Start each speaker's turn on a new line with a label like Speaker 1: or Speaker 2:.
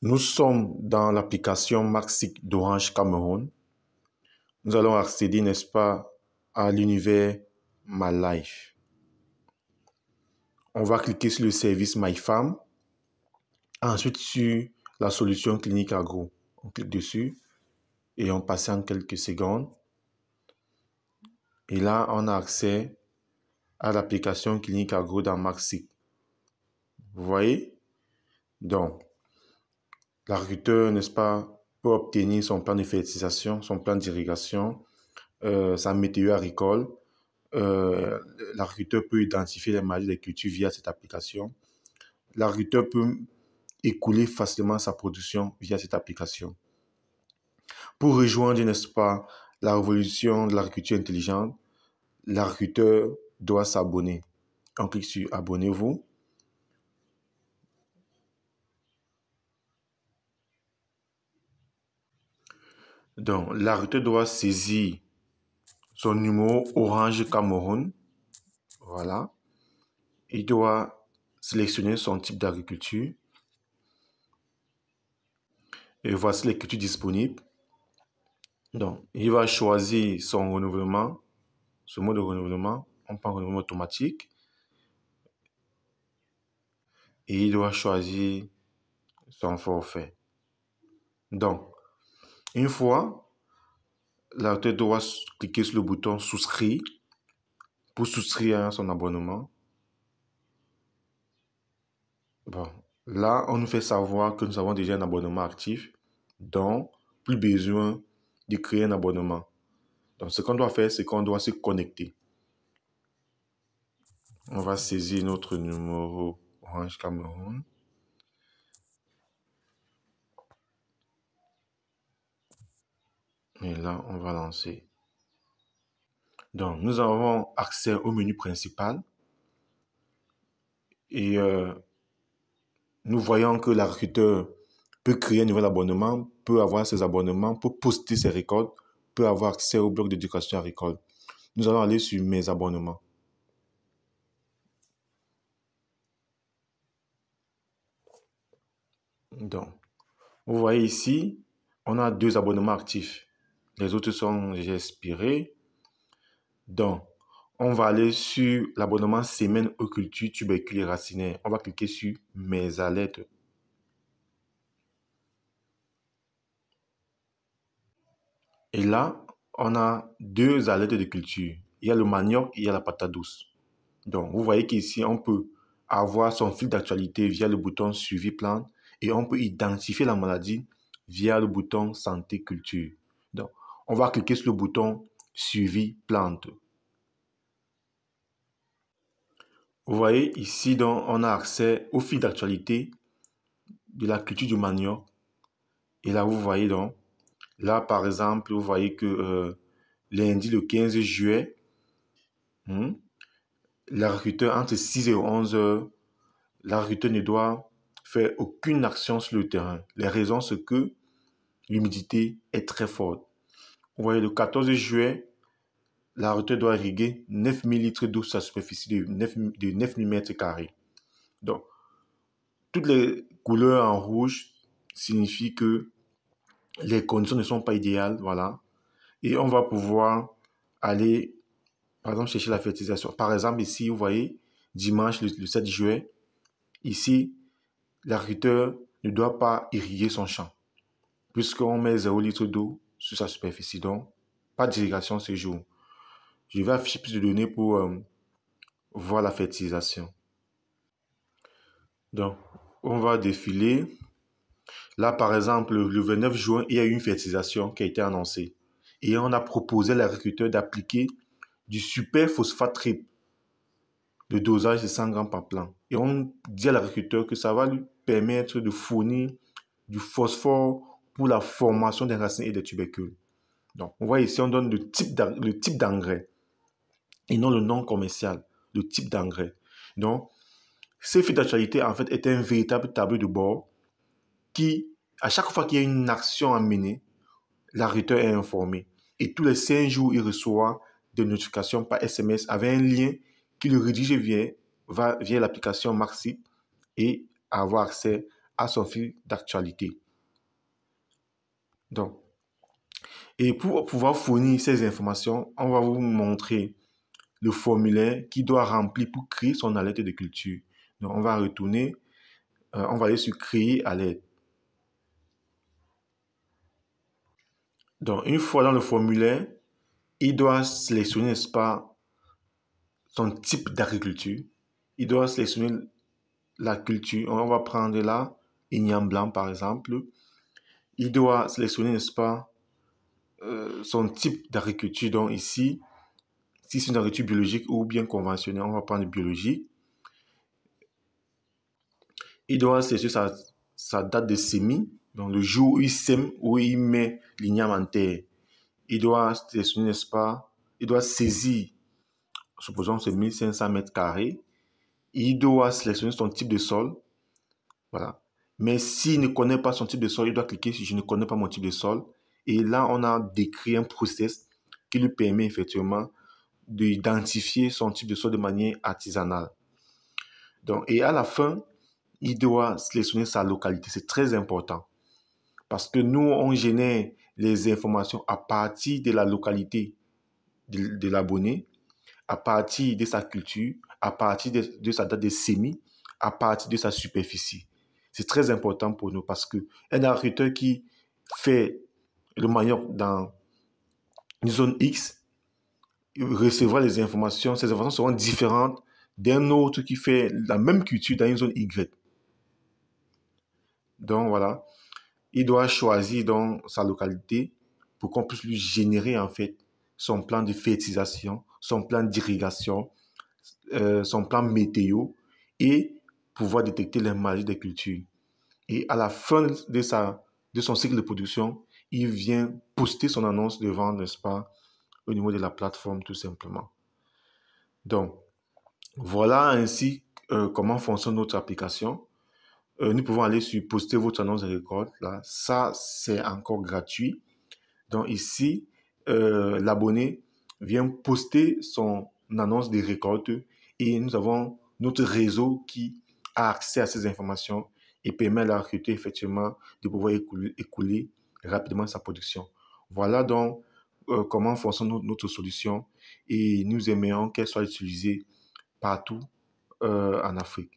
Speaker 1: Nous sommes dans l'application Maxic d'Orange Cameroun. Nous allons accéder, n'est-ce pas, à l'univers My Life. On va cliquer sur le service MyFam. Ensuite, sur la solution Clinique Agro. On clique dessus et on patiente quelques secondes. Et là, on a accès à l'application Clinique Agro dans Maxic. Vous voyez? Donc, l'agriculteur, n'est-ce pas, peut obtenir son plan de fertilisation, son plan d'irrigation, sa météo agricole. L'agriculteur peut identifier les maladies des cultures via cette application. L'agriculteur peut écouler facilement sa production via cette application. Pour rejoindre, n'est-ce pas, la révolution de l'agriculture intelligente, l'agriculteur doit s'abonner. On clique sur Abonnez-vous. Donc, l'agriculteur doit saisir son numéro Orange Cameroun. Voilà. Il doit sélectionner son type d'agriculture. Et voici les cultures disponibles. Donc, il va choisir son renouvellement, ce mode de renouvellement. On prend renouvellement automatique. Et il doit choisir son forfait. Donc, une fois, l'agriculteur doit cliquer sur le bouton souscrire pour souscrire à son abonnement. Bon, là, on nous fait savoir que nous avons déjà un abonnement actif, donc plus besoin de créer un abonnement. Donc, ce qu'on doit faire, c'est qu'on doit se connecter. On va saisir notre numéro Orange Cameroun. Et là, on va lancer. Donc, nous avons accès au menu principal. Et nous voyons que l'agriculteur peut créer un nouvel abonnement, peut avoir ses abonnements, peut poster ses récoltes, peut avoir accès au bloc d'éducation agricole. Nous allons aller sur mes abonnements. Donc, vous voyez ici, on a 2 abonnements actifs. Les autres sont déjà expirés. Donc, on va aller sur l'abonnement Semaine aux cultures tubercules et racinaires. On va cliquer sur Mes alertes. Et là, on a 2 alertes de culture. Il y a le manioc et il y a la patate douce. Donc, vous voyez qu'ici, on peut avoir son fil d'actualité via le bouton Suivi plante et on peut identifier la maladie via le bouton Santé culture. Donc, on va cliquer sur le bouton Suivi plante. Vous voyez ici, donc, on a accès au fil d'actualité de la culture du manioc. Et là, vous voyez donc, là, par exemple, vous voyez que lundi, le 15 juillet, l'agriculteur, entre 6 et 11 heures, l'agriculteur ne doit faire aucune action sur le terrain. Les raisons, c'est que l'humidité est très forte. Vous voyez, le 14 juillet, l'agriculteur doit irriguer 9000 litres d'eau sur sa superficie de 9000 mètres carrés. Donc, toutes les couleurs en rouge signifient que les conditions ne sont pas idéales, voilà. Et on va pouvoir aller, par exemple, chercher la fertilisation. Par exemple, ici, vous voyez, dimanche, le 7 juillet, ici, l'agriculteur ne doit pas irriguer son champ, puisqu'on met 0 litre d'eau sur sa superficie. Donc, pas d'irrigation ce jour. Je vais afficher plus de données pour voir la fertilisation. Donc, on va défiler. Là, par exemple, le 29 juin, il y a eu une fertilisation qui a été annoncée. Et on a proposé à l'agriculteur d'appliquer du super phosphate triple. Le dosage de 100 grammes par plant. Et on dit à l'agriculteur que ça va lui permettre de fournir du phosphore pour la formation des racines et des tubercules. Donc, on voit ici, on donne le type d'engrais et non le nom commercial, le type d'engrais. Donc, ce fil d'actualité, en fait, est un véritable tableau de bord qui, à chaque fois qu'il y a une action à mener, l'agriculteur est informé. Et tous les 5 jours, il reçoit des notifications par SMS avec un lien qui le rédige via l'application Maxic et avoir accès à son fil d'actualité. Donc, et pour pouvoir fournir ces informations, on va vous montrer le formulaire qu'il doit remplir pour créer son alerte de culture. Donc, on va retourner, on va aller sur créer alerte. Donc, une fois dans le formulaire, il doit sélectionner, n'est-ce pas, son type d'agriculture. Il doit sélectionner la culture. On va prendre là, igname blanc par exemple. Il doit sélectionner, n'est-ce pas, son type d'agriculture. Donc ici, si c'est une agriculture biologique ou bien conventionnelle, on va prendre biologique. Il doit sélectionner sa date de semis, donc le jour où il sème, où il met l'igname en terre. Il doit sélectionner, n'est-ce pas, il doit saisir, supposons que c'est 1500 mètres carrés. Il doit sélectionner son type de sol. Voilà. Mais s'il ne connaît pas son type de sol, il doit cliquer sur « Je ne connais pas mon type de sol ». Et là, on a décrit un process qui lui permet effectivement d'identifier son type de sol de manière artisanale. Donc, et à la fin, il doit sélectionner sa localité. C'est très important parce que nous, on génère les informations à partir de la localité de l'abonné, à partir de sa culture, à partir de sa date de semis, à partir de sa superficie. C'est très important pour nous parce qu'un agriculteur qui fait le manioc dans une zone X recevra les informations. Ces informations seront différentes d'un autre qui fait la même culture dans une zone Y. Donc voilà, il doit choisir donc sa localité pour qu'on puisse lui générer en fait son plan de fertilisation, son plan d'irrigation, son plan météo et pouvoir détecter les maladies des cultures. Et à la fin de son cycle de production, il vient poster son annonce de vente, n'est-ce pas, au niveau de la plateforme tout simplement. Donc, voilà ainsi comment fonctionne notre application. Nous pouvons aller sur poster votre annonce de récolte. Là, ça, c'est encore gratuit. Donc ici, l'abonné vient poster son annonce de récolte et nous avons notre réseau qui a accès à ces informations et permet à l'agriculteur effectivement de pouvoir écouler rapidement sa production. Voilà donc comment fonctionne notre solution et nous aimerions qu'elle soit utilisée partout en Afrique.